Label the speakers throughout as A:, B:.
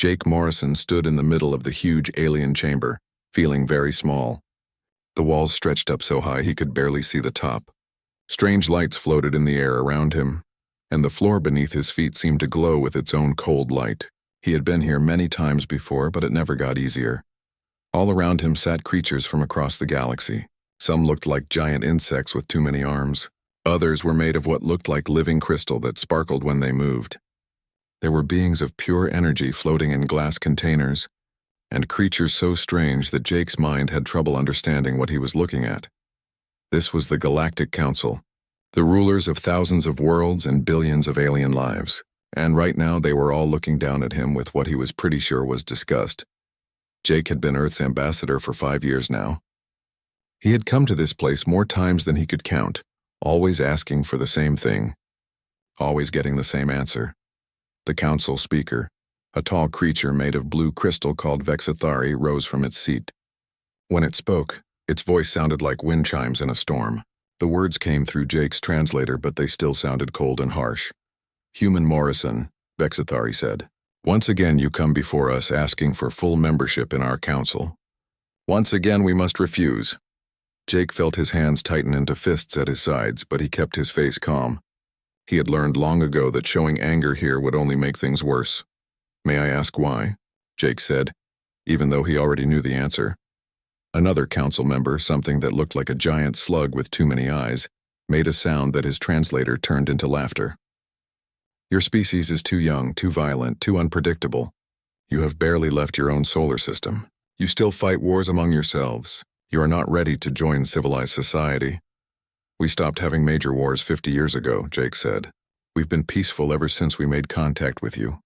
A: Jake Morrison stood in the middle of the huge alien chamber, feeling very small. The walls stretched up so high he could barely see the top. Strange lights floated in the air around him, and the floor beneath his feet seemed to glow with its own cold light. He had been here many times before, but it never got easier. All around him sat creatures from across the galaxy. Some looked like giant insects with too many arms. Others were made of what looked like living crystal that sparkled when they moved. There were beings of pure energy floating in glass containers, and creatures so strange that Jake's mind had trouble understanding what he was looking at. This was the Galactic Council, the rulers of thousands of worlds and billions of alien lives, and right now they were all looking down at him with what he was pretty sure was disgust. Jake had been Earth's ambassador for 5 years now. He had come to this place more times than he could count, always asking for the same thing, always getting the same answer. The council speaker, a tall creature made of blue crystal called HFY, rose from its seat. When it spoke, its voice sounded like wind chimes in a storm. The words came through Jake's translator, but they still sounded cold and harsh. "Human Morrison," HFY said, "once again you come before us asking for full membership in our council. Once again we must refuse." Jake felt his hands tighten into fists at his sides, but he kept his face calm. He had learned long ago that showing anger here would only make things worse. "May I ask why?" Jake said, even though he already knew the answer. Another council member, something that looked like a giant slug with too many eyes, made a sound that his translator turned into laughter. "Your species is too young, too violent, too unpredictable. You have barely left your own solar system. You still fight wars among yourselves. You are not ready to join civilized society." "We stopped having major wars 50 years ago," Jake said. "We've been peaceful ever since we made contact with you."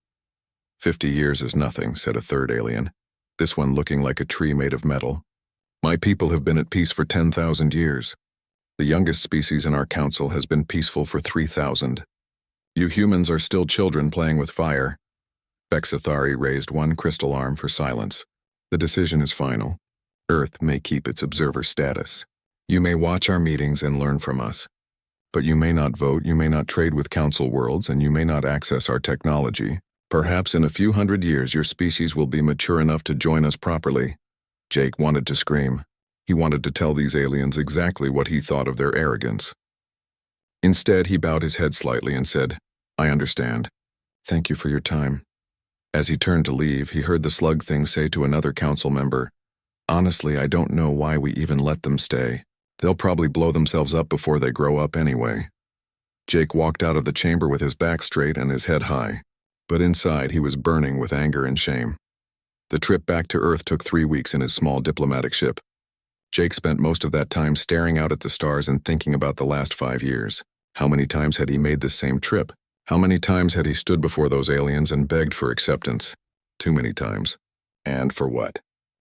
A: "50 years is nothing," said a third alien, this one looking like a tree made of metal. "My people have been at peace for 10,000 years. The youngest species in our council has been peaceful for 3,000. You humans are still children playing with fire." HFY raised one crystal arm for silence. "The decision is final. Earth may keep its observer status. You may watch our meetings and learn from us. But you may not vote, you may not trade with council worlds, and you may not access our technology. Perhaps in a few hundred years your species will be mature enough to join us properly." Jake wanted to scream. He wanted to tell these aliens exactly what he thought of their arrogance. Instead, he bowed his head slightly and said, "I understand. Thank you for your time." As he turned to leave, he heard the slug thing say to another council member, "Honestly, I don't know why we even let them stay. They'll probably blow themselves up before they grow up anyway." Jake walked out of the chamber with his back straight and his head high, but inside he was burning with anger and shame. The trip back to Earth took 3 weeks in his small diplomatic ship. Jake spent most of that time staring out at the stars and thinking about the last 5 years. How many times had he made this same trip? How many times had he stood before those aliens and begged for acceptance? Too many times. And for what?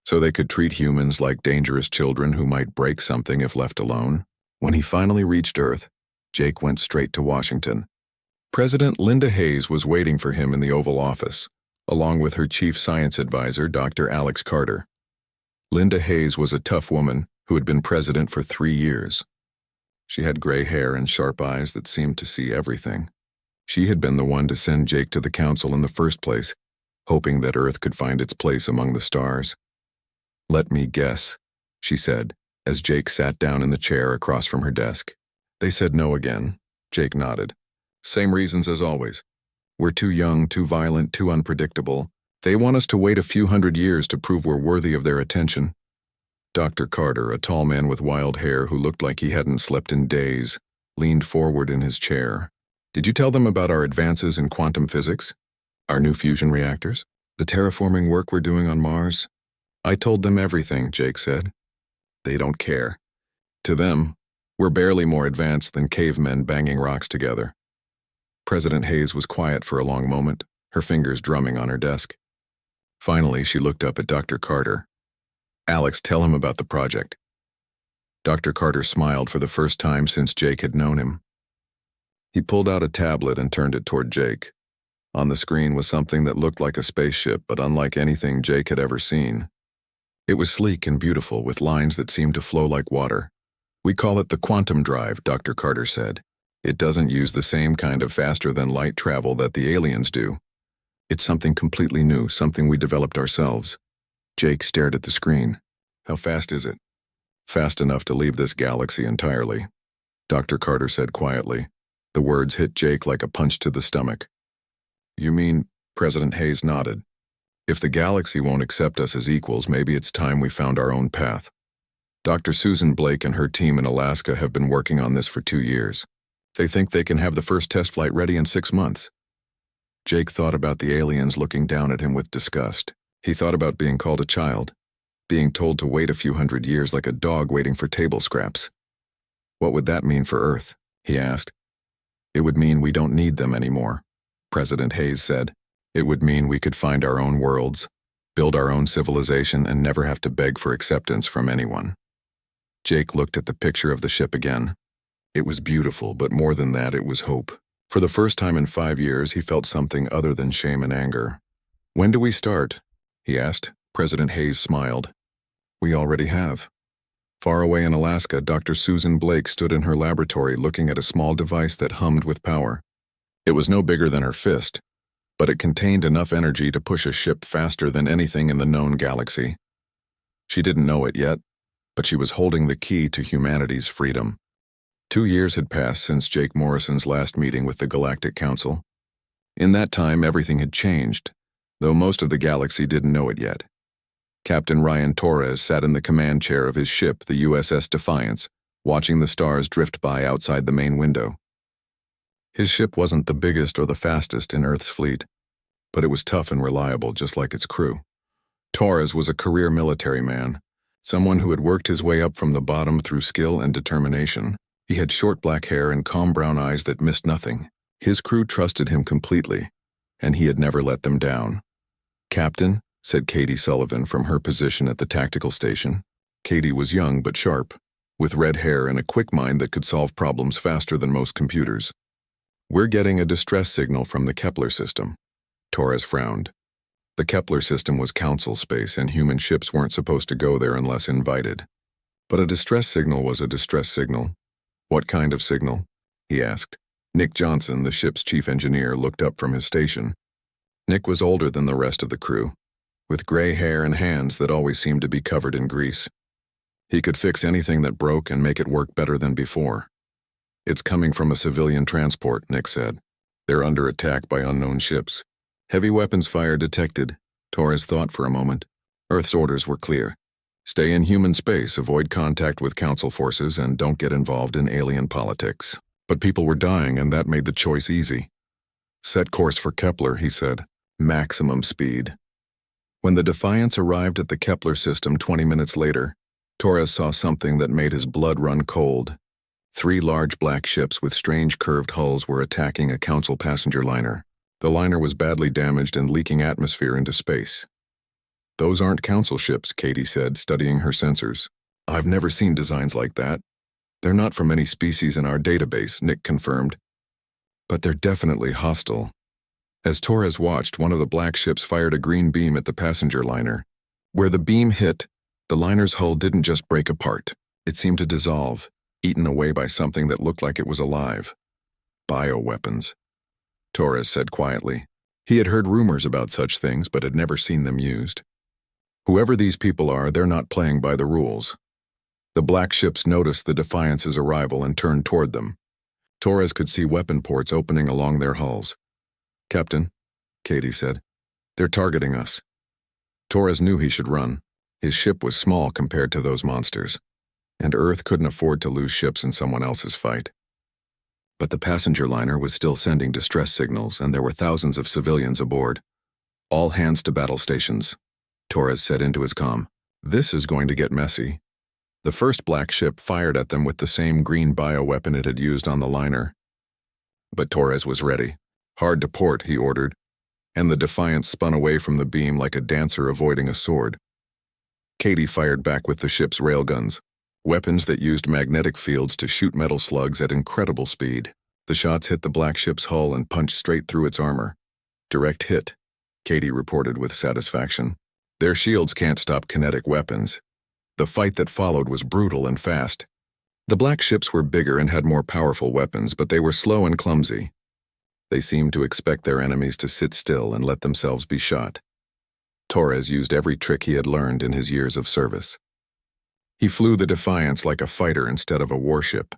A: So they could treat humans like dangerous children who might break something if left alone? When he finally reached Earth, Jake went straight to Washington. President Linda Hayes was waiting for him in the Oval Office, along with her chief science advisor, Dr. Alex Carter. Linda Hayes was a tough woman who had been president for 3 years. She had gray hair and sharp eyes that seemed to see everything. She had been the one to send Jake to the council in the first place, hoping that Earth could find its place among the stars. "Let me guess," she said, as Jake sat down in the chair across from her desk. "They said no again." Jake nodded. "Same reasons as always. We're too young, too violent, too unpredictable. They want us to wait a few hundred years to prove we're worthy of their attention." Dr. Carter, a tall man with wild hair who looked like he hadn't slept in days, leaned forward in his chair. "Did you tell them about our advances in quantum physics? Our new fusion reactors? The terraforming work we're doing on Mars?" "I told them everything," Jake said. "They don't care. To them, we're barely more advanced than cavemen banging rocks together." President Hayes was quiet for a long moment, her fingers drumming on her desk. Finally, she looked up at Dr. Carter. "Alex, tell him about the project." Dr. Carter smiled for the first time since Jake had known him. He pulled out a tablet and turned it toward Jake. On the screen was something that looked like a spaceship, but unlike anything Jake had ever seen. It was sleek and beautiful, with lines that seemed to flow like water. "We call it the quantum drive," Dr. Carter said. "It doesn't use the same kind of faster-than-light travel that the aliens do. It's something completely new, something we developed ourselves. Jake stared at the screen. How fast is it? Fast enough to leave this galaxy entirely, Dr. Carter said quietly. The words hit Jake like a punch to the stomach. You mean, President Hayes nodded. If the galaxy won't accept us as equals, maybe it's time we found our own path. Dr. Susan Blake and her team in Alaska have been working on this for 2 years. They think they can have the first test flight ready in 6 months. Jake thought about the aliens looking down at him with disgust. He thought about being called a child, being told to wait a few hundred years like a dog waiting for table scraps. What would that mean for Earth? He asked. It would mean we don't need them anymore, President Hayes said. It would mean we could find our own worlds, build our own civilization, and never have to beg for acceptance from anyone. Jake looked at the picture of the ship again. It was beautiful, but more than that, it was hope. For the first time in 5 years, he felt something other than shame and anger. When do we start? He asked. President Hayes smiled. We already have. Far away in Alaska, Dr. Susan Blake stood in her laboratory looking at a small device that hummed with power. It was no bigger than her fist, but it contained enough energy to push a ship faster than anything in the known galaxy. She didn't know it yet, but she was holding the key to humanity's freedom. 2 years had passed since Jake Morrison's last meeting with the Galactic Council. In that time, everything had changed, though most of the galaxy didn't know it yet. Captain Ryan Torres sat in the command chair of his ship, the USS Defiance, watching the stars drift by outside the main window. His ship wasn't the biggest or the fastest in Earth's fleet, but it was tough and reliable, just like its crew. Torres was a career military man, someone who had worked his way up from the bottom through skill and determination. He had short black hair and calm brown eyes that missed nothing. His crew trusted him completely, and he had never let them down. Captain, said Katie Sullivan from her position at the tactical station. Katie was young but sharp, with red hair and a quick mind that could solve problems faster than most computers. We're getting a distress signal from the Kepler system. Torres frowned. The Kepler system was council space, and human ships weren't supposed to go there unless invited. But a distress signal was a distress signal. What kind of signal? He asked. Nick Johnson, the ship's chief engineer, looked up from his station. Nick was older than the rest of the crew, with gray hair and hands that always seemed to be covered in grease. He could fix anything that broke and make it work better than before. It's coming from a civilian transport, Nick said. They're under attack by unknown ships. Heavy weapons fire detected. Torres thought for a moment. Earth's orders were clear. Stay in human space, avoid contact with council forces, and don't get involved in alien politics. But people were dying, and that made the choice easy. Set course for Kepler, he said. Maximum speed. When the Defiance arrived at the Kepler system 20 minutes later, Torres saw something that made his blood run cold. 3 large black ships with strange curved hulls were attacking a council passenger liner. The liner was badly damaged and leaking atmosphere into space. Those aren't council ships, Katie said, studying her sensors. I've never seen designs like that. They're not from any species in our database, Nick confirmed. But they're definitely hostile. As Torres watched, one of the black ships fired a green beam at the passenger liner. Where the beam hit, the liner's hull didn't just break apart. It seemed to dissolve, eaten away by something that looked like it was alive. Bioweapons, Torres said quietly. He had heard rumors about such things, but had never seen them used. Whoever these people are, they're not playing by the rules. The black ships noticed the Defiance's arrival and turned toward them. Torres could see weapon ports opening along their hulls. Captain, Katie said, they're targeting us. Torres knew he should run. His ship was small compared to those monsters, and Earth couldn't afford to lose ships in someone else's fight. But the passenger liner was still sending distress signals, and there were thousands of civilians aboard. All hands to battle stations, Torres said into his comm. This is going to get messy. The first black ship fired at them with the same green bioweapon it had used on the liner. But Torres was ready. Hard to port, he ordered, and the Defiance spun away from the beam like a dancer avoiding a sword. Katie fired back with the ship's railguns, weapons that used magnetic fields to shoot metal slugs at incredible speed. The shots hit the black ship's hull and punched straight through its armor. Direct hit, Katie reported with satisfaction. Their shields can't stop kinetic weapons. The fight that followed was brutal and fast. The black ships were bigger and had more powerful weapons, but they were slow and clumsy. They seemed to expect their enemies to sit still and let themselves be shot. Torres used every trick he had learned in his years of service. He flew the Defiance like a fighter instead of a warship,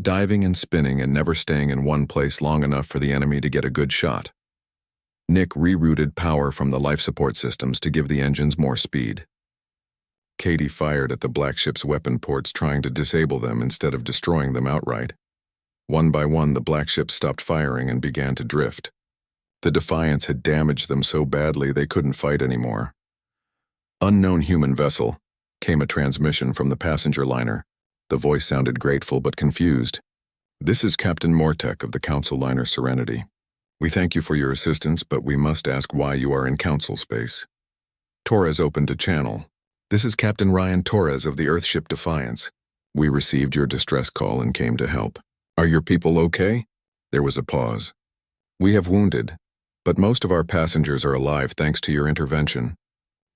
A: diving and spinning and never staying in one place long enough for the enemy to get a good shot. Nick rerouted power from the life support systems to give the engines more speed. Katie fired at the black ship's weapon ports, trying to disable them instead of destroying them outright. One by one, the black ship stopped firing and began to drift. The Defiance had damaged them so badly they couldn't fight anymore. "Unknown human vessel," came a transmission from the passenger liner. The voice sounded grateful but confused. "This is Captain Mortek of the Council liner Serenity. We thank you for your assistance, but we must ask why you are in Council space." Torres opened a channel. "This is Captain Ryan Torres of the Earthship Defiance. We received your distress call and came to help. Are your people okay?" There was a pause. "We have wounded, but most of our passengers are alive thanks to your intervention.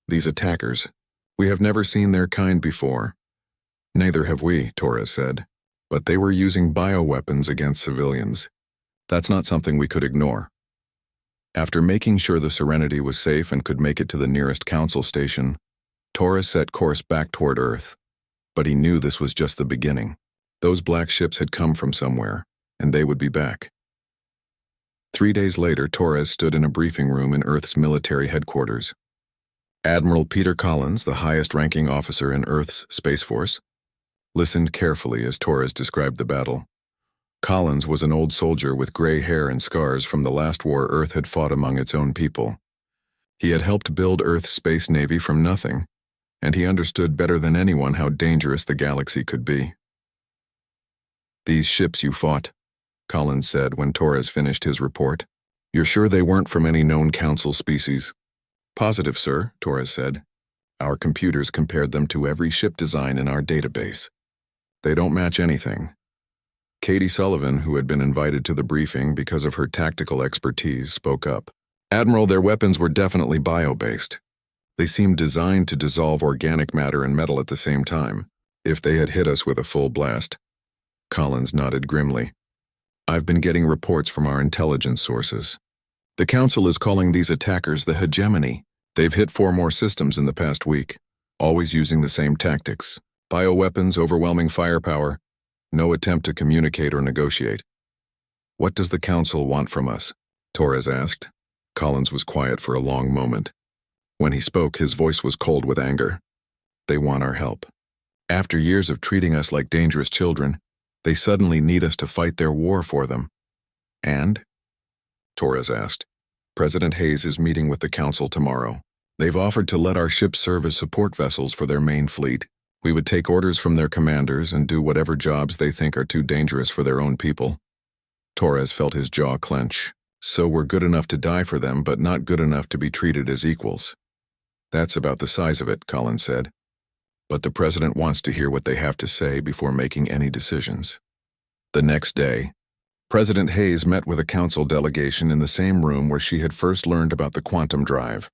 A: These attackers, we have never seen their kind before." "Neither have we," Torres said. "But they were using bioweapons against civilians. That's not something we could ignore." After making sure the Serenity was safe and could make it to the nearest Council station, Torres set course back toward Earth. But he knew this was just the beginning. Those black ships had come from somewhere, and they would be back. 3 days later, Torres stood in a briefing room in Earth's military headquarters. Admiral Peter Collins, the highest-ranking officer in Earth's Space Force, listened carefully as Torres described the battle. Collins was an old soldier with gray hair and scars from the last war Earth had fought among its own people. He had helped build Earth's space navy from nothing, and he understood better than anyone how dangerous the galaxy could be. "These ships you fought," Collins said when Torres finished his report. "You're sure they weren't from any known Council species?" "Positive, sir," Torres said. "Our computers compared them to every ship design in our database. They don't match anything." Katie Sullivan, who had been invited to the briefing because of her tactical expertise, spoke up. "Admiral, their weapons were definitely bio-based. They seemed designed to dissolve organic matter and metal at the same time, if they had hit us with a full blast." Collins nodded grimly. "I've been getting reports from our intelligence sources. The Council is calling these attackers the hegemony. They've hit 4 more systems in the past week, always using the same tactics. Bioweapons, overwhelming firepower, no attempt to communicate or negotiate." "What does the Council want from us?" Torres asked. Collins was quiet for a long moment. When he spoke, his voice was cold with anger. "They want our help. After years of treating us like dangerous children, they suddenly need us to fight their war for them." "And?" Torres asked. "President Hayes is meeting with the Council tomorrow. They've offered to let our ships serve as support vessels for their main fleet. We would take orders from their commanders and do whatever jobs they think are too dangerous for their own people." Torres felt his jaw clench. "So we're good enough to die for them, but not good enough to be treated as equals." "That's about the size of it," Collins said. "But the president wants to hear what they have to say before making any decisions." The next day, President Hayes met with a Council delegation in the same room where she had first learned about the quantum drive.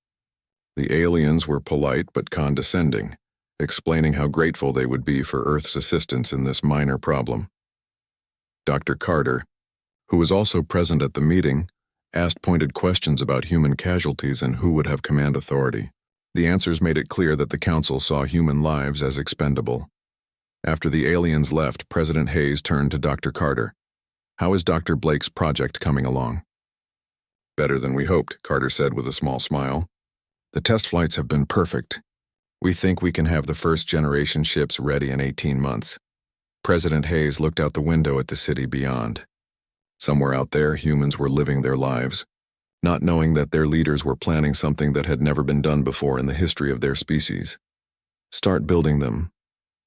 A: The aliens were polite but condescending, explaining how grateful they would be for Earth's assistance in this minor problem. Dr. Carter, who was also present at the meeting, asked pointed questions about human casualties and who would have command authority. The answers made it clear that the Council saw human lives as expendable. After the aliens left, President Hayes turned to Dr. Carter. "How is Dr. Blake's project coming along?" "Better than we hoped," Carter said with a small smile. "The test flights have been perfect. We think we can have the first-generation ships ready in 18 months. President Hayes looked out the window at the city beyond. Somewhere out there, humans were living their lives, not knowing that their leaders were planning something that had never been done before in the history of their species. "Start building them,"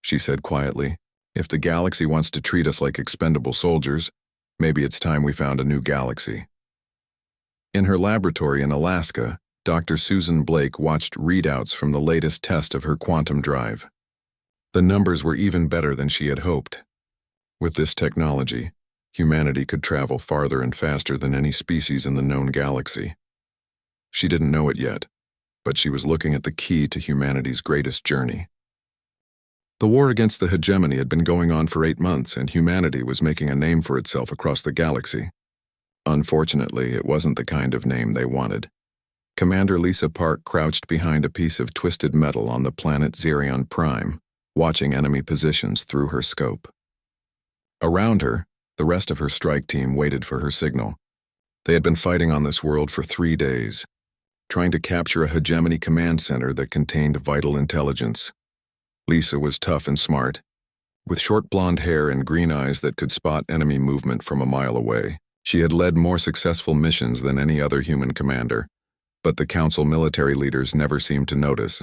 A: she said quietly. "If the galaxy wants to treat us like expendable soldiers, maybe it's time we found a new galaxy." In her laboratory in Alaska, Dr. Susan Blake watched readouts from the latest test of her quantum drive. The numbers were even better than she had hoped. With this technology, humanity could travel farther and faster than any species in the known galaxy. She didn't know it yet, but she was looking at the key to humanity's greatest journey. The war against the hegemony had been going on for 8 months, and humanity was making a name for itself across the galaxy. Unfortunately, it wasn't the kind of name they wanted. Commander Lisa Park crouched behind a piece of twisted metal on the planet Xerion Prime, watching enemy positions through her scope. Around her, the rest of her strike team waited for her signal. They had been fighting on this world for 3 days, trying to capture a hegemony command center that contained vital intelligence. Lisa was tough and smart, with short blonde hair and green eyes that could spot enemy movement from a mile away. She had led more successful missions than any other human commander, but the Council military leaders never seemed to notice.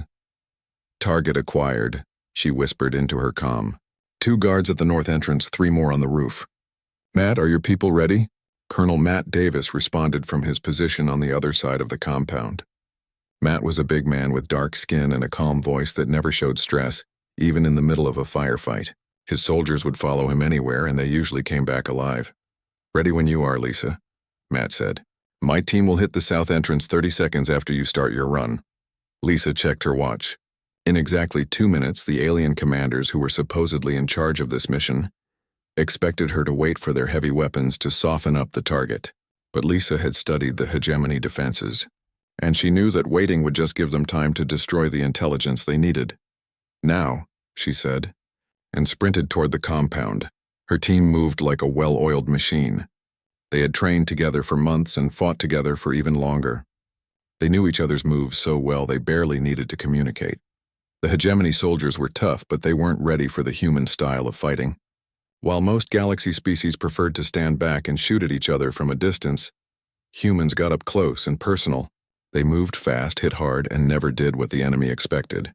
A: "Target acquired," she whispered into her comm. "2 guards at the north entrance, 3 more on the roof." "Matt, are your people ready?" Colonel Matt Davis responded from his position on the other side of the compound. Matt was a big man with dark skin and a calm voice that never showed stress, even in the middle of a firefight. His soldiers would follow him anywhere, and they usually came back alive. "Ready when you are, Lisa," Matt said. "My team will hit the south entrance 30 seconds after you start your run." Lisa checked her watch. In exactly 2 minutes, the alien commanders who were supposedly in charge of this mission expected her to wait for their heavy weapons to soften up the target. But Lisa had studied the hegemony defenses, and she knew that waiting would just give them time to destroy the intelligence they needed. "Now," she said, and sprinted toward the compound. Her team moved like a well-oiled machine. They had trained together for months and fought together for even longer. They knew each other's moves so well they barely needed to communicate. The hegemony soldiers were tough, but they weren't ready for the human style of fighting. While most galaxy species preferred to stand back and shoot at each other from a distance, humans got up close and personal. They moved fast, hit hard, and never did what the enemy expected.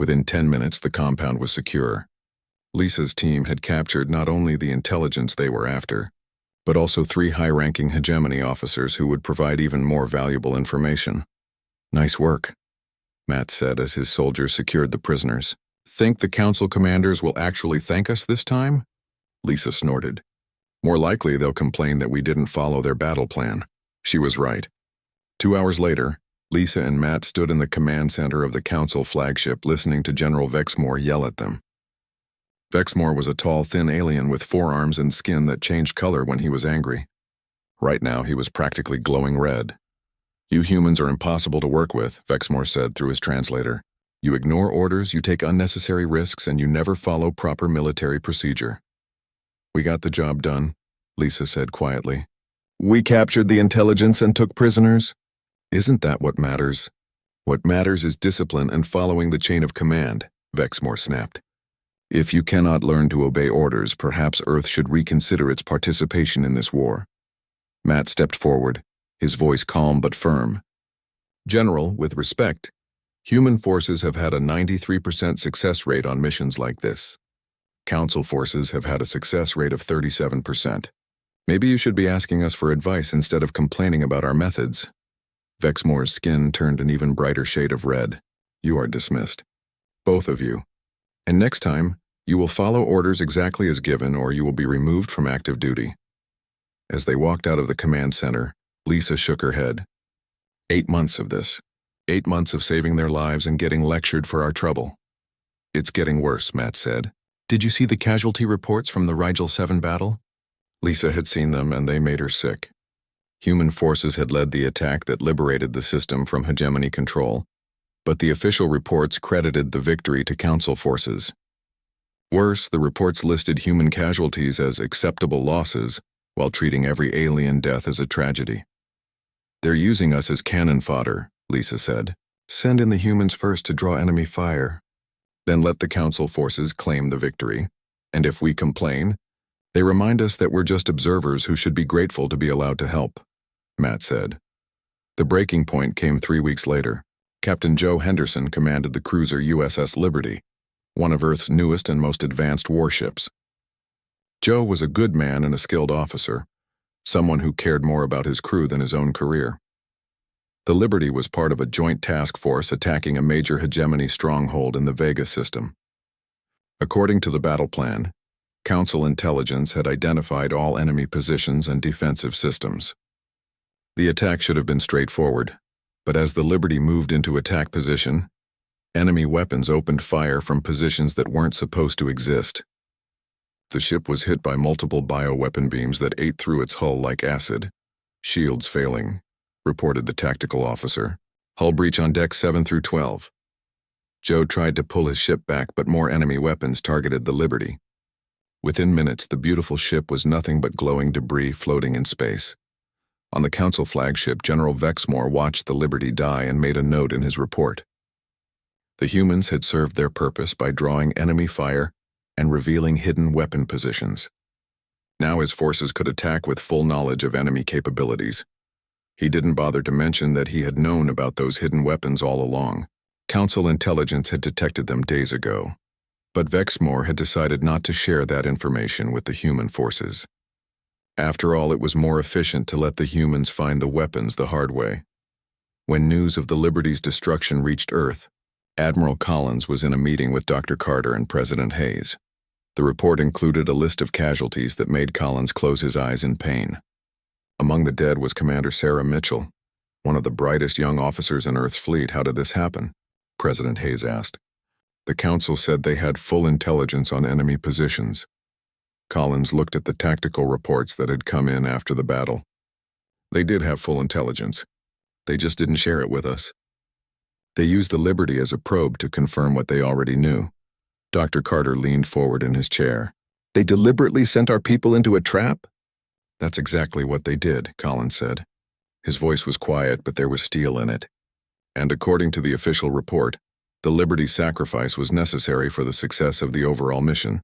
A: Within 10 minutes, the compound was secure. Lisa's team had captured not only the intelligence they were after, but also 3 high-ranking hegemony officers who would provide even more valuable information. "Nice work," Matt said as his soldiers secured the prisoners. "Think the Council commanders will actually thank us this time?" Lisa snorted. "More likely they'll complain that we didn't follow their battle plan." She was right. 2 hours later, Lisa and Matt stood in the command center of the Council flagship listening to General Vexmore yell at them. Vexmore was a tall, thin alien with forearms and skin that changed color when he was angry. Right now, he was practically glowing red. "You humans are impossible to work with," Vexmore said through his translator. "You ignore orders, you take unnecessary risks, and you never follow proper military procedure." "We got the job done," Lisa said quietly. "We captured the intelligence and took prisoners." "Isn't that what matters? What matters is discipline and following the chain of command," Vexmore snapped. "If you cannot learn to obey orders, perhaps Earth should reconsider its participation in this war." Matt stepped forward, his voice calm but firm. "General, with respect, human forces have had a 93% success rate on missions like this. Council forces have had a success rate of 37%. Maybe you should be asking us for advice instead of complaining about our methods." Vexmore's skin turned an even brighter shade of red. "You are dismissed. Both of you. And next time, you will follow orders exactly as given or you will be removed from active duty." As they walked out of the command center, Lisa shook her head. 8 months of this. 8 months of saving their lives and getting lectured for our trouble. "It's getting worse," Matt said. "Did you see the casualty reports from the Rigel 7 battle?" Lisa had seen them and they made her sick. Human forces had led the attack that liberated the system from hegemony control, but the official reports credited the victory to Council forces. Worse, the reports listed human casualties as acceptable losses while treating every alien death as a tragedy. "They're using us as cannon fodder," Lisa said. "Send in the humans first to draw enemy fire. Then let the Council forces claim the victory, and if we complain, they remind us that we're just observers who should be grateful to be allowed to help," Matt said. The breaking point came 3 weeks later. Captain Joe Henderson commanded the cruiser USS Liberty, one of Earth's newest and most advanced warships. Joe was a good man and a skilled officer, someone who cared more about his crew than his own career. The Liberty was part of a joint task force attacking a major hegemony stronghold in the Vega system. According to the battle plan, Council intelligence had identified all enemy positions and defensive systems. The attack should have been straightforward, but as the Liberty moved into attack position, enemy weapons opened fire from positions that weren't supposed to exist. The ship was hit by multiple bioweapon beams that ate through its hull like acid, "Shields failing," reported the tactical officer. "Hull breach on decks 7 through 12. Joe tried to pull his ship back, but more enemy weapons targeted the Liberty. Within minutes, the beautiful ship was nothing but glowing debris floating in space. On the Council flagship, General Vexmore watched the Liberty die and made a note in his report. The humans had served their purpose by drawing enemy fire and revealing hidden weapon positions. Now his forces could attack with full knowledge of enemy capabilities. He didn't bother to mention that he had known about those hidden weapons all along. Council intelligence had detected them days ago, but Vexmore had decided not to share that information with the human forces. After all, it was more efficient to let the humans find the weapons the hard way. When news of the Liberty's destruction reached Earth, Admiral Collins was in a meeting with Dr. Carter and President Hayes. The report included a list of casualties that made Collins close his eyes in pain. Among the dead was Commander Sarah Mitchell, one of the brightest young officers in Earth's fleet. "How did this happen?" President Hayes asked. "The Council said they had full intelligence on enemy positions." Collins looked at the tactical reports that had come in after the battle. "They did have full intelligence. They just didn't share it with us. They used the Liberty as a probe to confirm what they already knew." Dr. Carter leaned forward in his chair. "They deliberately sent our people into a trap?" "That's exactly what they did," Collins said. His voice was quiet, but there was steel in it. "And according to the official report, the Liberty's sacrifice was necessary for the success of the overall mission."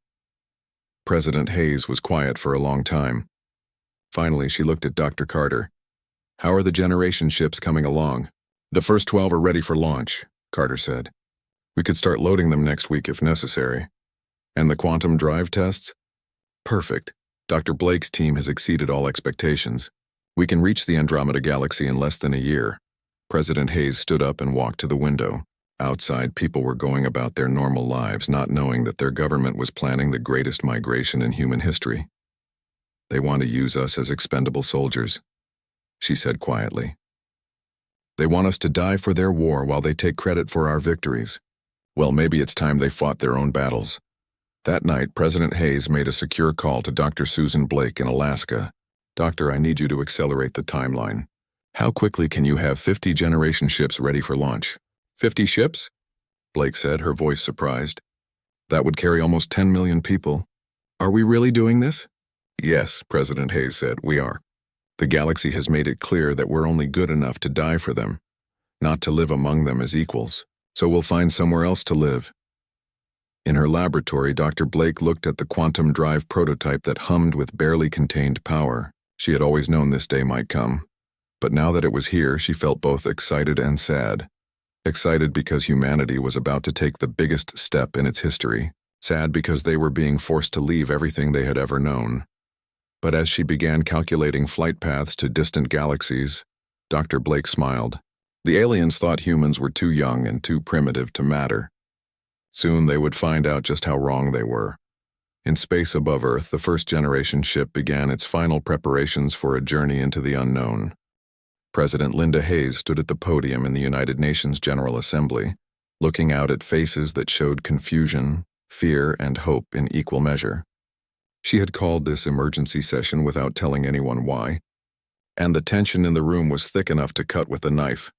A: President Hayes was quiet for a long time. Finally, she looked at Dr. Carter. "How are the generation ships coming along?" "The first 12 are ready for launch," Carter said. "We could start loading them next week if necessary." "And the quantum drive tests?" "Perfect. Dr. Blake's team has exceeded all expectations. We can reach the Andromeda Galaxy in less than a year." President Hayes stood up and walked to the window. Outside, people were going about their normal lives, not knowing that their government was planning the greatest migration in human history. "They want to use us as expendable soldiers," she said quietly. "They want us to die for their war while they take credit for our victories. Well, maybe it's time they fought their own battles." That night, President Hayes made a secure call to Dr. Susan Blake in Alaska. "Doctor, I need you to accelerate the timeline. How quickly can you have 50 generation ships ready for launch?" 50 ships? Blake said, her voice surprised. "That would carry almost 10 million people. Are we really doing this?" "Yes," President Hayes said, "we are. The galaxy has made it clear that we're only good enough to die for them, not to live among them as equals. So we'll find somewhere else to live." In her laboratory, Dr. Blake looked at the quantum drive prototype that hummed with barely contained power. She had always known this day might come. But now that it was here, she felt both excited and sad. Excited because humanity was about to take the biggest step in its history. Sad because they were being forced to leave everything they had ever known. But as she began calculating flight paths to distant galaxies, Dr. Blake smiled. The aliens thought humans were too young and too primitive to matter. Soon they would find out just how wrong they were. In space above Earth, the first-generation ship began its final preparations for a journey into the unknown. President Linda Hayes stood at the podium in the United Nations General Assembly, looking out at faces that showed confusion, fear, and hope in equal measure. She had called this emergency session without telling anyone why, and the tension in the room was thick enough to cut with a knife.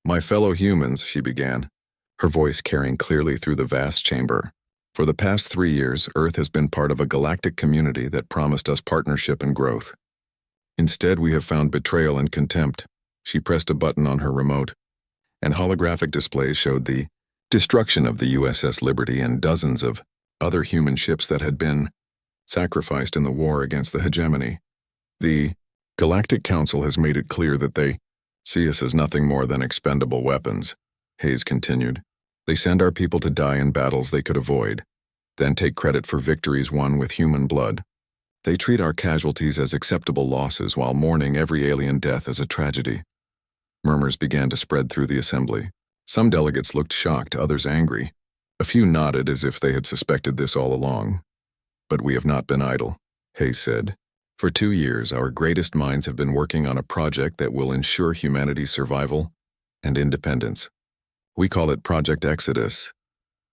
A: "My fellow humans," she began, her voice carrying clearly through the vast chamber. "For the past 3 years, Earth has been part of a galactic community that promised us partnership and growth. Instead, we have found betrayal and contempt." She pressed a button on her remote, and holographic displays showed the destruction of the USS Liberty and dozens of other human ships that had been sacrificed in the war against the hegemony. "The Galactic Council has made it clear that they see us as nothing more than expendable weapons," Hayes continued. "They send our people to die in battles they could avoid, then take credit for victories won with human blood. They treat our casualties as acceptable losses while mourning every alien death as a tragedy." Murmurs began to spread through the assembly. Some delegates looked shocked, others angry. A few nodded as if they had suspected this all along. "But we have not been idle," Hayes said. "For 2 years, our greatest minds have been working on a project that will ensure humanity's survival and independence. We call it Project Exodus."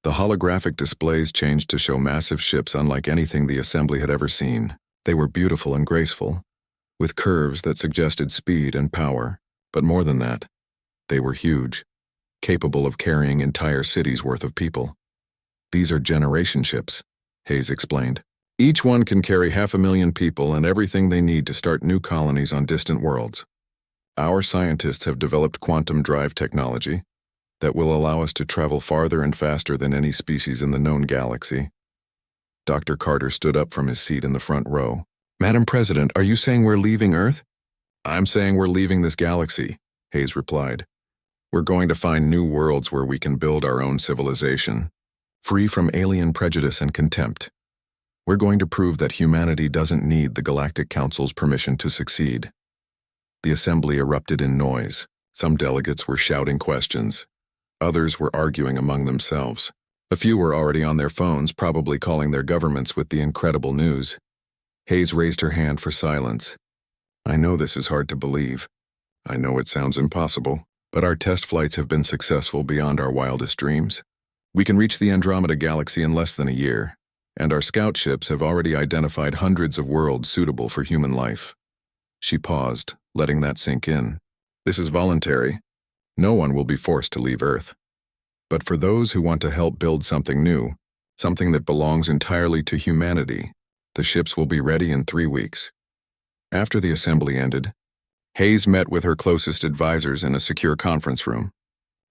A: The holographic displays changed to show massive ships unlike anything the assembly had ever seen. They were beautiful and graceful, with curves that suggested speed and power, but more than that, they were huge, capable of carrying entire cities' worth of people. These are generation ships, Hayes explained. Each one can carry 500,000 people and everything they need to start new colonies on distant worlds. Our scientists have developed quantum drive technology that will allow us to travel farther and faster than any species in the known galaxy. Dr. Carter stood up from his seat in the front row. Madam President, are you saying we're leaving Earth? I'm saying we're leaving this galaxy, Hayes replied. We're going to find new worlds where we can build our own civilization, free from alien prejudice and contempt. We're going to prove that humanity doesn't need the Galactic Council's permission to succeed. The assembly erupted in noise. Some delegates were shouting questions. Others were arguing among themselves. A few were already on their phones, probably calling their governments with the incredible news. Hayes raised her hand for silence. I know this is hard to believe. I know it sounds impossible, but our test flights have been successful beyond our wildest dreams. We can reach the Andromeda Galaxy in less than a year, and our scout ships have already identified hundreds of worlds suitable for human life. She paused, letting that sink in. This is voluntary. No one will be forced to leave Earth. But for those who want to help build something new, something that belongs entirely to humanity, the ships will be ready in 3 weeks. After the assembly ended, Hayes met with her closest advisors in a secure conference room.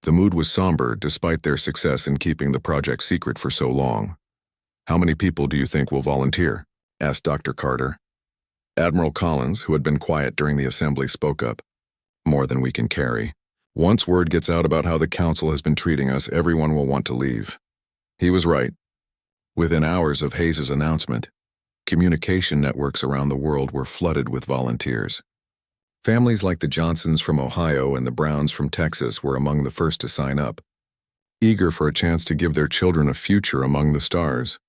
A: The mood was somber despite their success in keeping the project secret for so long. How many people do you think will volunteer? Asked Dr. Carter. Admiral Collins, who had been quiet during the assembly, spoke up. More than we can carry. Once word gets out about how the Council has been treating us, everyone will want to leave. He was right. Within hours of Hayes' announcement, communication networks around the world were flooded with volunteers. Families like the Johnsons from Ohio and the Browns from Texas were among the first to sign up, eager for a chance to give their children a future among the stars.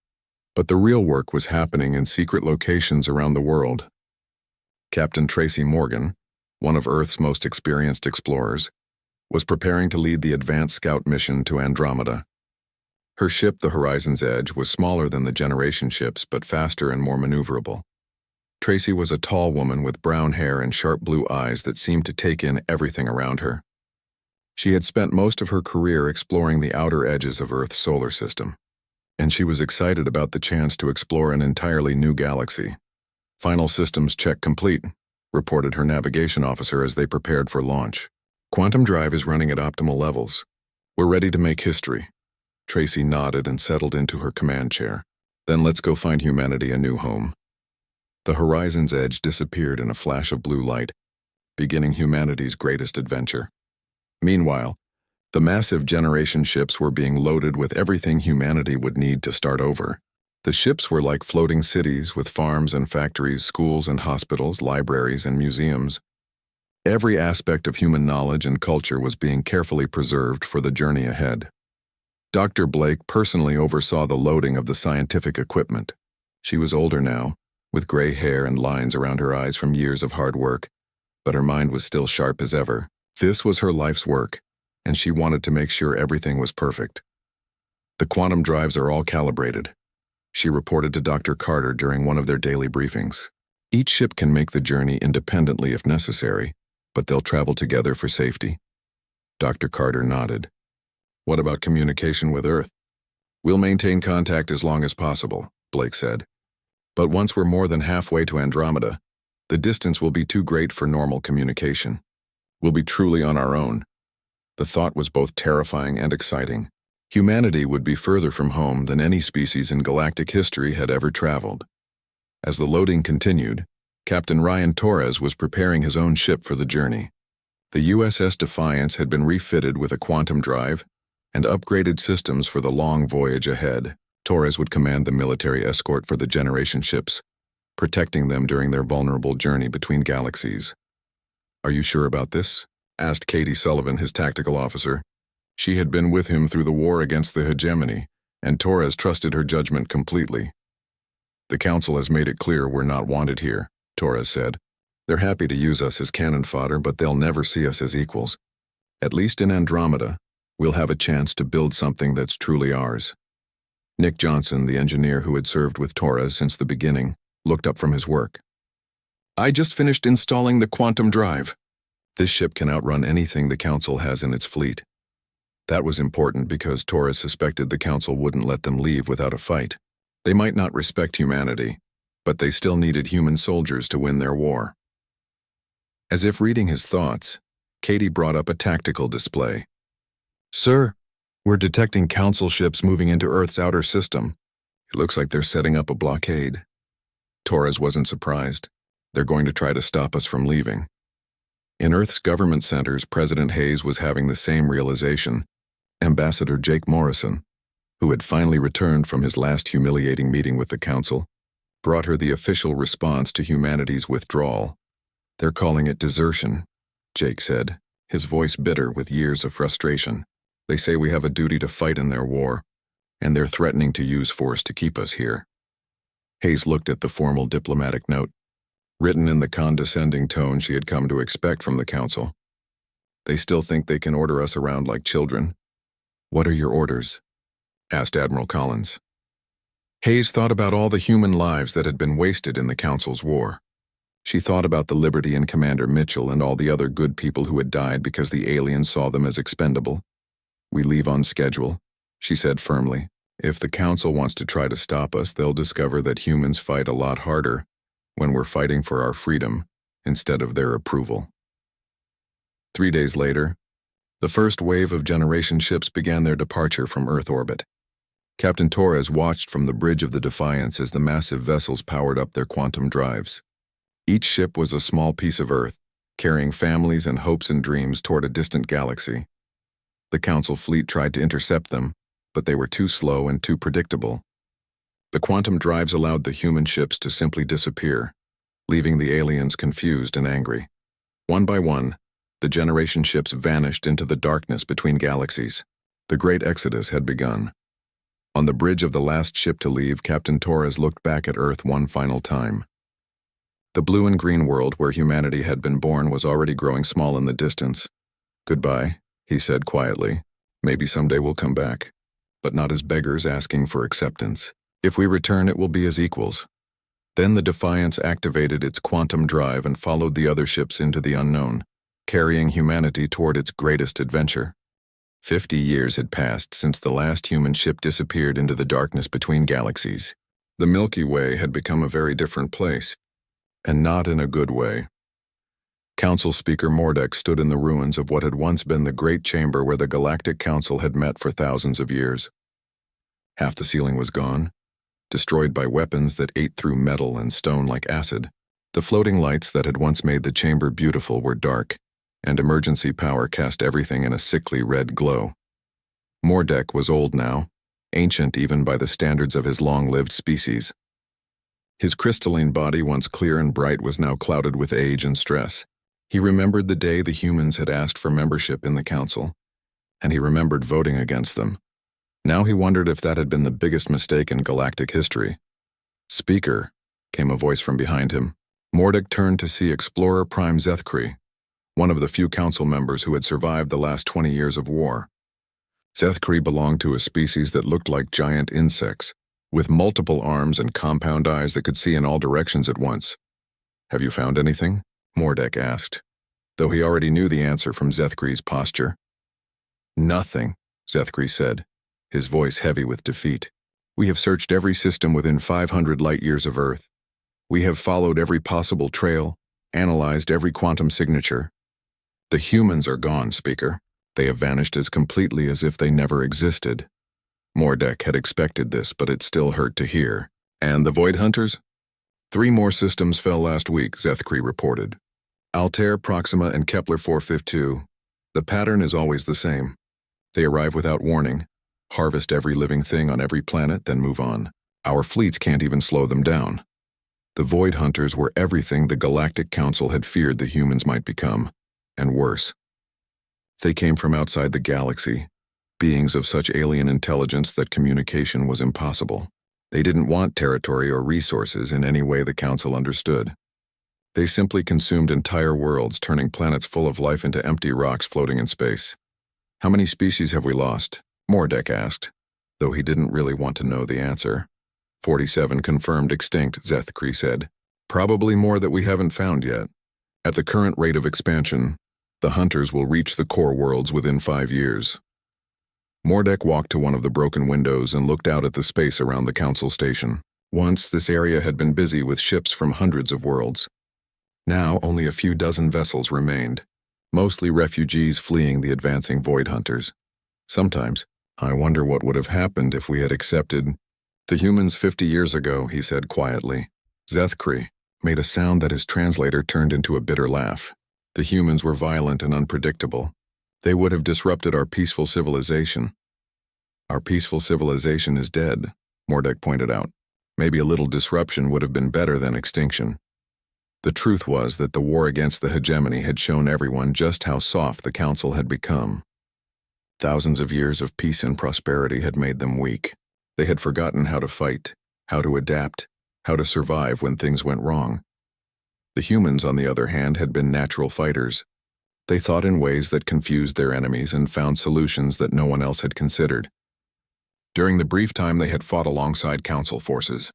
A: But the real work was happening in secret locations around the world. Captain Tracy Morgan, one of Earth's most experienced explorers, was preparing to lead the advanced scout mission to Andromeda. Her ship, the Horizon's Edge, was smaller than the generation ships but faster and more maneuverable. Tracy was a tall woman with brown hair and sharp blue eyes that seemed to take in everything around her. She had spent most of her career exploring the outer edges of Earth's solar system, and she was excited about the chance to explore an entirely new galaxy. Final systems check complete, reported her navigation officer as they prepared for launch. Quantum drive is running at optimal levels. We're ready to make history. Tracy nodded and settled into her command chair. Then let's go find humanity a new home. The Horizon's Edge disappeared in a flash of blue light, beginning humanity's greatest adventure. Meanwhile, the massive generation ships were being loaded with everything humanity would need to start over. The ships were like floating cities with farms and factories, schools and hospitals, libraries and museums. Every aspect of human knowledge and culture was being carefully preserved for the journey ahead. Dr. Blake personally oversaw the loading of the scientific equipment. She was older now, with gray hair and lines around her eyes from years of hard work, but her mind was still sharp as ever. This was her life's work, and she wanted to make sure everything was perfect. The quantum drives are all calibrated, she reported to Dr. Carter during one of their daily briefings. Each ship can make the journey independently if necessary, but they'll travel together for safety. Dr. Carter nodded. What about communication with Earth? We'll maintain contact as long as possible, Blake said. But once we're more than halfway to Andromeda, the distance will be too great for normal communication. We'll be truly on our own. The thought was both terrifying and exciting. Humanity would be further from home than any species in galactic history had ever traveled. As the loading continued, Captain Ryan Torres was preparing his own ship for the journey. The USS Defiance had been refitted with a quantum drive and upgraded systems for the long voyage ahead. Torres would command the military escort for the generation ships, protecting them during their vulnerable journey between galaxies. Are you sure about this? Asked Katie Sullivan, his tactical officer. She had been with him through the war against the hegemony, and Torres trusted her judgment completely. The Council has made it clear we're not wanted here, Torres said. They're happy to use us as cannon fodder, but they'll never see us as equals. At least in Andromeda, we'll have a chance to build something that's truly ours. Nick Johnson, the engineer who had served with Torres since the beginning, looked up from his work. I just finished installing the quantum drive. This ship can outrun anything the Council has in its fleet. That was important because Torres suspected the Council wouldn't let them leave without a fight. They might not respect humanity, but they still needed human soldiers to win their war. As if reading his thoughts, Katie brought up a tactical display. Sir, we're detecting Council ships moving into Earth's outer system. It looks like they're setting up a blockade. Torres wasn't surprised. They're going to try to stop us from leaving. In Earth's government centers, President Hayes was having the same realization. Ambassador Jake Morrison, who had finally returned from his last humiliating meeting with the Council, brought her the official response to humanity's withdrawal. They're calling it desertion, Jake said, his voice bitter with years of frustration. They say we have a duty to fight in their war, and they're threatening to use force to keep us here. Hayes looked at the formal diplomatic note, written in the condescending tone she had come to expect from the Council. They still think they can order us around like children. What are your orders? Asked Admiral Collins. Hayes thought about all the human lives that had been wasted in the Council's war. She thought about the Liberty and Commander Mitchell and all the other good people who had died because the aliens saw them as expendable. We leave on schedule, she said firmly. If the Council wants to try to stop us, they'll discover that humans fight a lot harder when we're fighting for our freedom instead of their approval. 3 days later, the first wave of generation ships began their departure from Earth orbit. Captain Torres watched from the bridge of the Defiance as the massive vessels powered up their quantum drives. Each ship was a small piece of Earth, carrying families and hopes and dreams toward a distant galaxy. The Council fleet tried to intercept them, but they were too slow and too predictable. The quantum drives allowed the human ships to simply disappear, leaving the aliens confused and angry. One by one, the generation ships vanished into the darkness between galaxies. The great exodus had begun. On the bridge of the last ship to leave, Captain Torres looked back at Earth one final time. The blue and green world where humanity had been born was already growing small in the distance. Goodbye, he said quietly. Maybe someday we'll come back, but not as beggars asking for acceptance. If we return, it will be as equals. Then the Defiance activated its quantum drive and followed the other ships into the unknown, carrying humanity toward its greatest adventure. 50 years had passed since the last human ship disappeared into the darkness between galaxies. The Milky Way had become a very different place, and not in a good way. Council Speaker Mordek stood in the ruins of what had once been the great chamber where the Galactic Council had met for thousands of years. Half the ceiling was gone, destroyed by weapons that ate through metal and stone like acid. The floating lights that had once made the chamber beautiful were dark, and emergency power cast everything in a sickly red glow. Mordek was old now, ancient even by the standards of his long-lived species. His crystalline body, once clear and bright, was now clouded with age and stress. He remembered the day the humans had asked for membership in the Council, and he remembered voting against them. Now he wondered if that had been the biggest mistake in galactic history. "Speaker," came a voice from behind him. Mordek turned to see Explorer Prime Zethkri, one of the few Council members who had survived the last 20 years of war. Zethkri belonged to a species that looked like giant insects, with multiple arms and compound eyes that could see in all directions at once. "Have you found anything?" Mordek asked, though he already knew the answer from Zethkri's posture. "Nothing," Zethkri said, his voice heavy with defeat. "We have searched every system within 500 light-years of Earth. We have followed every possible trail, analyzed every quantum signature. The humans are gone, Speaker. They have vanished as completely as if they never existed." Mordek had expected this, but it still hurt to hear. "And the Void Hunters?" 3 more systems fell last week, Zethkri reported. Altair, Proxima, and Kepler 452. The pattern is always the same. They arrive without warning, harvest every living thing on every planet, then move on. Our fleets can't even slow them down. The Void Hunters were everything the Galactic Council had feared the humans might become, and worse. They came from outside the galaxy, beings of such alien intelligence that communication was impossible. They didn't want territory or resources in any way the Council understood. They simply consumed entire worlds, turning planets full of life into empty rocks floating in space. "How many species have we lost?" Mordek asked, though he didn't really want to know the answer. 47 confirmed extinct, Zethkri said. Probably more that we haven't found yet. At the current rate of expansion, the hunters will reach the core worlds within 5 years. Mordek walked to one of the broken windows and looked out at the space around the council station. Once, this area had been busy with ships from hundreds of worlds. Now, only a few dozen vessels remained, mostly refugees fleeing the advancing void hunters. Sometimes, I wonder what would have happened if we had accepted the humans 50 years ago, he said quietly. HFY made a sound that his translator turned into a bitter laugh. The humans were violent and unpredictable. They would have disrupted our peaceful civilization. Our peaceful civilization is dead, Mordek pointed out. Maybe a little disruption would have been better than extinction. The truth was that the war against the hegemony had shown everyone just how soft the council had become. Thousands of years of peace and prosperity had made them weak. They had forgotten how to fight, how to adapt, how to survive when things went wrong. The humans, on the other hand, had been natural fighters. They thought in ways that confused their enemies and found solutions that no one else had considered. During the brief time they had fought alongside council forces,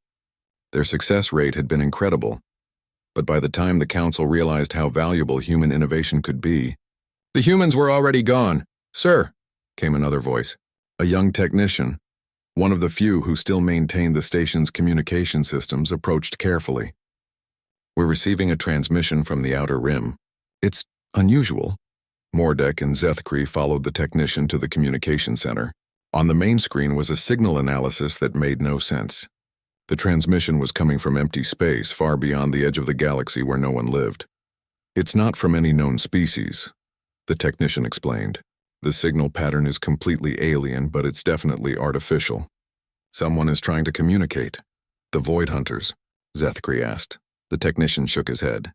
A: their success rate had been incredible. But by the time the council realized how valuable human innovation could be, "The humans were already gone, sir," came another voice. A young technician, one of the few who still maintained the station's communication systems, approached carefully. "We're receiving a transmission from the outer rim. It's unusual." Mordek and HFY followed the technician to the communication center. On the main screen was a signal analysis that made no sense. The transmission was coming from empty space far beyond the edge of the galaxy where no one lived. "It's not from any known species," the technician explained. "The signal pattern is completely alien, but it's definitely artificial. Someone is trying to communicate." "The Void Hunters?" HFY asked. The technician shook his head.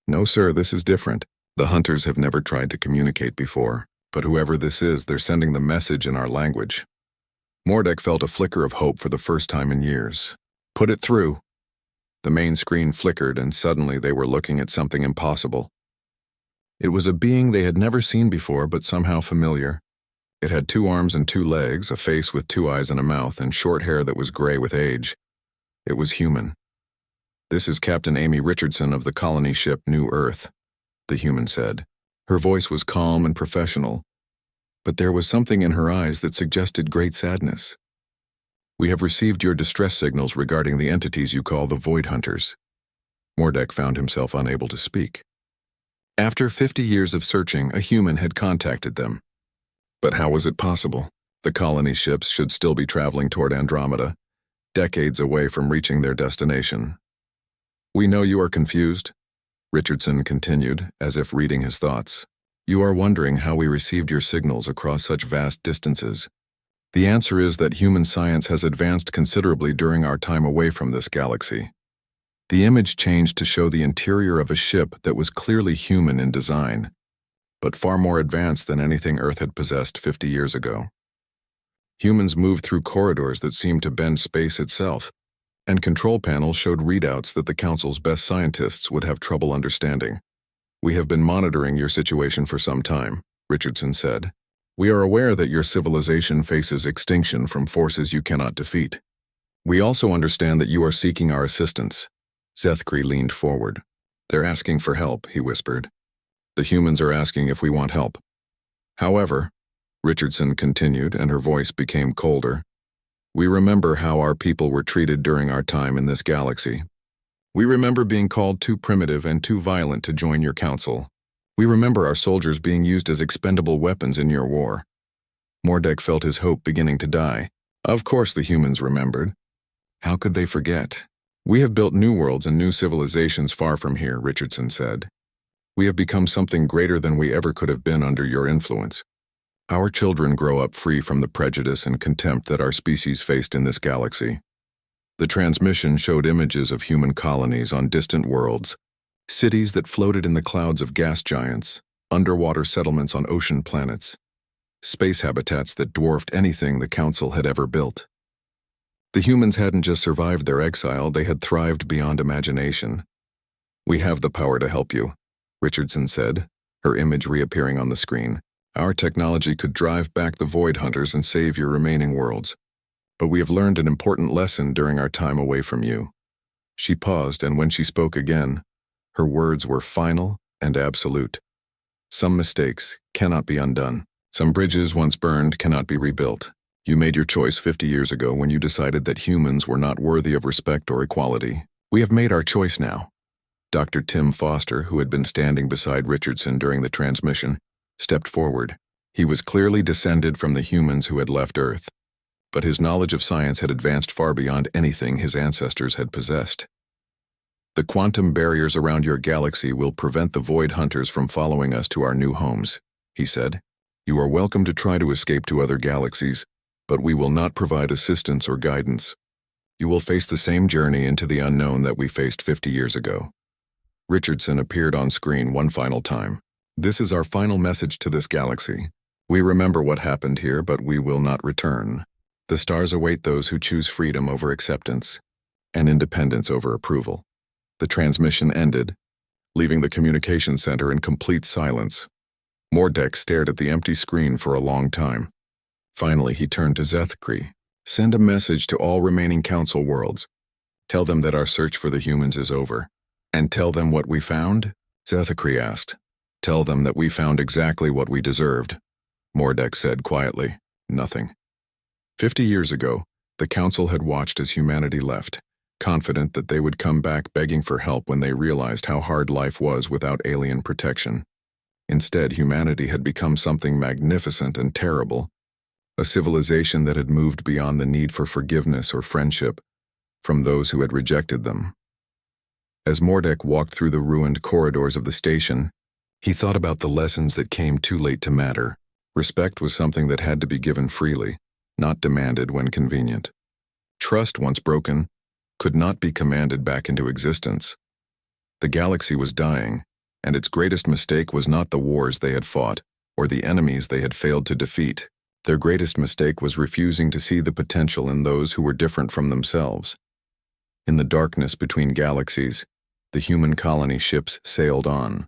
A: "No, sir, this is different. The Hunters have never tried to communicate before, but whoever this is, they're sending the message in our language." Mordek felt a flicker of hope for the first time in years. "Put it through." The main screen flickered, and suddenly they were looking at something impossible. It was a being they had never seen before, but somehow familiar. It had 2 arms and 2 legs, a face with 2 eyes and a mouth, and short hair that was gray with age. It was human. "This is Captain Amy Richardson of the colony ship New Earth," the human said. Her voice was calm and professional, but there was something in her eyes that suggested great sadness. "We have received your distress signals regarding the entities you call the Void Hunters." Mordek found himself unable to speak. After 50 years of searching, a human had contacted them. But how was it possible? The colony ships should still be traveling toward Andromeda, decades away from reaching their destination. "We know you are confused," Richardson continued, as if reading his thoughts. "You are wondering how we received your signals across such vast distances. The answer is that human science has advanced considerably during our time away from this galaxy." The image changed to show the interior of a ship that was clearly human in design, but far more advanced than anything Earth had possessed 50 years ago. Humans moved through corridors that seemed to bend space itself, and control panels showed readouts that the Council's best scientists would have trouble understanding. "We have been monitoring your situation for some time," Richardson said. "We are aware that your civilization faces extinction from forces you cannot defeat. We also understand that you are seeking our assistance." HFY leaned forward. "They're asking for help," he whispered. "The humans are asking if we want help. However," Richardson continued, and her voice became colder, "we remember how our people were treated during our time in this galaxy. We remember being called too primitive and too violent to join your council. We remember our soldiers being used as expendable weapons in your war." Mordek felt his hope beginning to die. Of course the humans remembered. How could they forget? "We have built new worlds and new civilizations far from here," Richardson said. "We have become something greater than we ever could have been under your influence. Our children grow up free from the prejudice and contempt that our species faced in this galaxy." The transmission showed images of human colonies on distant worlds, cities that floated in the clouds of gas giants, underwater settlements on ocean planets, space habitats that dwarfed anything the Council had ever built. The humans hadn't just survived their exile, they had thrived beyond imagination. "We have the power to help you," Richardson said, her image reappearing on the screen. "Our technology could drive back the Void Hunters and save your remaining worlds. But we have learned an important lesson during our time away from you. She paused, and when she spoke again, her words were final and absolute. Some mistakes cannot be undone. Some bridges once burned cannot be rebuilt. You made your choice 50 years ago when you decided that humans were not worthy of respect or equality. We have made our choice now. Dr. Tim Foster, who had been standing beside Richardson during the transmission, stepped forward. He was clearly descended from the humans who had left Earth, but his knowledge of science had advanced far beyond anything his ancestors had possessed. The quantum barriers around your galaxy will prevent the void hunters from following us to our new homes, he said. You are welcome to try to escape to other galaxies, but we will not provide assistance or guidance. You will face the same journey into the unknown that we faced 50 years ago. Richardson appeared on screen one final time. This is our final message to this galaxy. We remember what happened here, but we will not return. The stars await those who choose freedom over acceptance and independence over approval. The transmission ended, leaving the communication center in complete silence. Mordek stared at the empty screen for a long time. Finally, he turned to HFY. Send a message to all remaining council worlds. Tell them that our search for the humans is over. And tell them what we found? HFY asked. Tell them that we found exactly what we deserved. Mordek said quietly. Nothing. 50 years ago, the council had watched as humanity left, confident that they would come back begging for help when they realized how hard life was without alien protection. Instead, humanity had become something magnificent and terrible, a civilization that had moved beyond the need for forgiveness or friendship from those who had rejected them. As Mordek walked through the ruined corridors of the station, he thought about the lessons that came too late to matter. Respect was something that had to be given freely, not demanded when convenient. Trust, once broken, could not be commanded back into existence. The galaxy was dying, and its greatest mistake was not the wars they had fought or the enemies they had failed to defeat. Their greatest mistake was refusing to see the potential in those who were different from themselves. In the darkness between galaxies, the human colony ships sailed on,